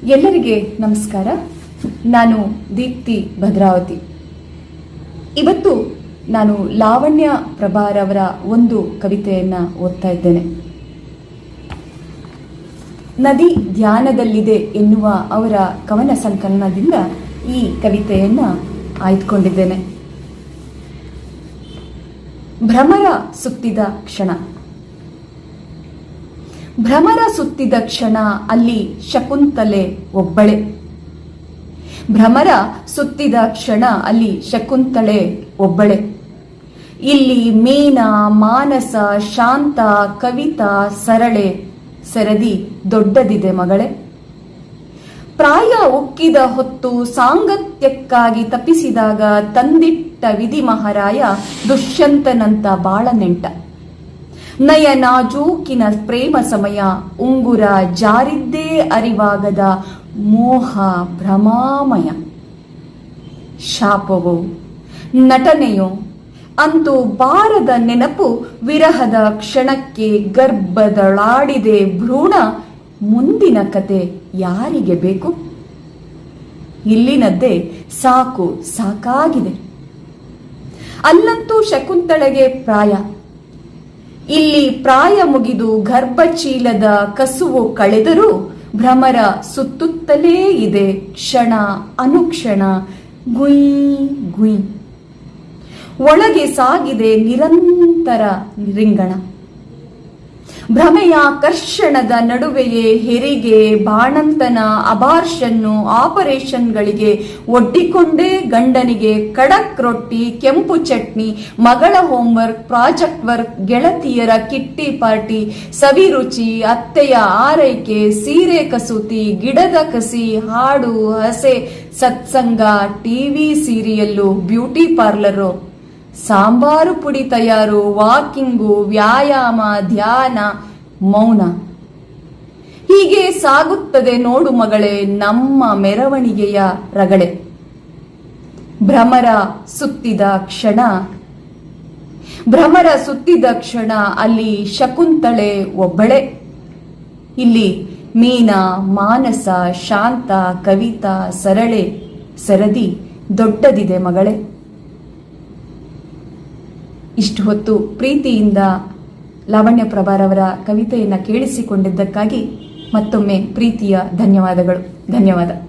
ಎಲ್ಲರಿಗೆ ನಮಸ್ಕಾರ. ನಾನು ದೀಪ್ತಿ ಭದ್ರಾವತಿ. ಇವತ್ತು ನಾನು ಲಾವಣ್ಯ ಪ್ರಭಾರ್ ಅವರ ಒಂದು ಕವಿತೆಯನ್ನು ಓದ್ತಾ ಇದ್ದೇನೆ. ನದಿ ಧ್ಯಾನದಲ್ಲಿದೆ ಎನ್ನುವ ಅವರ ಕವನ ಸಂಕಲನದಿಂದ ಈ ಕವಿತೆಯನ್ನು ಆಯ್ದುಕೊಂಡಿದ್ದೇನೆ. ಭ್ರಮರ ಸುತ್ತಿದ ಕ್ಷಣ. ಭ್ರಮರ ಸುತ್ತಿದ ಕ್ಷಣ ಅಲ್ಲಿ ಶಕುಂತಲೆ ಒಬ್ಬಳೆ. ಭ್ರಮರ ಸುತ್ತಿದ ಕ್ಷಣ ಅಲ್ಲಿ ಶಕುಂತಳೆ ಒಬ್ಬಳೆ. ಇಲ್ಲಿ ಮೀನ, ಮಾನಸ, ಶಾಂತ, ಕವಿತಾ, ಸರಳೆ, ಸರದಿ ದೊಡ್ಡದಿದೆ ಮಗಳೇ. ಪ್ರಾಯ ಉಕ್ಕಿದ ಹೊತ್ತು ಸಾಂಗತ್ಯಕ್ಕಾಗಿ ತಪ್ಪಿಸಿದಾಗ ತಂದಿಟ್ಟ ವಿಧಿ ಮಹಾರಾಯ ದುಷ್ಯಂತನಂತ ಬಾಳ ನೆಂಟ. ನಯ ನಾಜೂಕಿನ ಪ್ರೇಮ ಸಮಯ ಉಂಗುರ ಜಾರಿದ್ದೇ ಅರಿವಾಗದ ಮೋಹ ಭ್ರಮಾಮಯ. ಶಾಪವೋ ನಟನೆಯೋ ಅಂತೂ ಬಾರದ ನೆನಪು ವಿರಹದ ಕ್ಷಣಕ್ಕೆ ಗರ್ಭದೊಳಾಡಿದೆ ಭ್ರೂಣ. ಮುಂದಿನ ಕತೆ ಯಾರಿಗೆ ಬೇಕು? ಇಲ್ಲಿನದ್ದೇ ಸಾಕು ಸಾಕಾಗಿದೆ. ಅಲ್ಲಂತೂ ಶಕುಂತಳೆಗೆ ಪ್ರಾಯ. ಇಲ್ಲಿ ಪ್ರಾಯ ಮುಗಿದು ಗರ್ಭಚೀಲದ ಕಸುವು ಕಳೆದರೂ ಭ್ರಮರ ಸುತ್ತುತ್ತಲೇ ಇದೆ ಕ್ಷಣ ಅನುಕ್ಷಣ. ಗುಯ್ ಗುಯ್ ಒಳಗೆ ಸಾಗಿದೆ ನಿರಂತರ ರಿಂಗಣ. ಭ್ರಮೆಯ ಕರ್ಷಣದ ನಡುವೆಯೇ ಹೆರಿಗೆ, ಬಾಣಂತನ, ಅಬಾರ್ಷನ್ನು, ಆಪರೇಷನ್ಗಳಿಗೆ ಒಡ್ಡಿಕೊಂಡೇ ಗಂಡನಿಗೆ ಕಡಕ್ ರೊಟ್ಟಿ, ಕೆಂಪು ಚಟ್ನಿ, ಮಗಳ ಹೋಂವರ್ಕ್, ಪ್ರಾಜೆಕ್ಟ್ ವರ್ಕ್, ಗೆಳತಿಯರ ಕಿಟ್ಟಿ ಪಾರ್ಟಿ, ಸವಿರುಚಿ, ಅತ್ತೆಯ ಆರೈಕೆ, ಸೀರೆ ಕಸೂತಿ, ಗಿಡದ ಕಸಿ, ಹಾಡು, ಹಸೆ, ಸತ್ಸಂಗ, TV serial, beauty parlour, sambar ಪುಡಿ ತಯಾರು, ವಾಕಿಂಗು, ವ್ಯಾಯಾಮ, ಧ್ಯಾನ, ಮೌನ. ಹೀಗೆ ಸಾಗುತ್ತದೆ ನೋಡು ಮಗಳೇ ನಮ್ಮ ಮೆರವಣಿಗೆಯ ರಗಳೆ. ಭ್ರಮರ ಸುತ್ತಿದ ಕ್ಷಣ. ಭ್ರಮರ ಸುತ್ತಿದ ಕ್ಷಣ ಅಲ್ಲಿ ಶಕುಂತಳೆ ಒಬ್ಬಳೆ. ಇಲ್ಲಿ ಮೀನ, ಮಾನಸ, ಶಾಂತ, ಕವಿತಾ, ಸರಳೆ, ಸರದಿ ದೊಡ್ಡದಿದೆ ಮಗಳೇ. ಇಷ್ಟು ಹೊತ್ತು ಪ್ರೀತಿಯಿಂದ ಲಾವಣ್ಯ ಪ್ರಭಾರ್ ಅವರ ಕವಿತೆಯನ್ನು ಕೇಳಿಸಿಕೊಂಡಿದ್ದಕ್ಕಾಗಿ ಮತ್ತೊಮ್ಮೆ ಪ್ರೀತಿಯ ಧನ್ಯವಾದಗಳು. ಧನ್ಯವಾದ.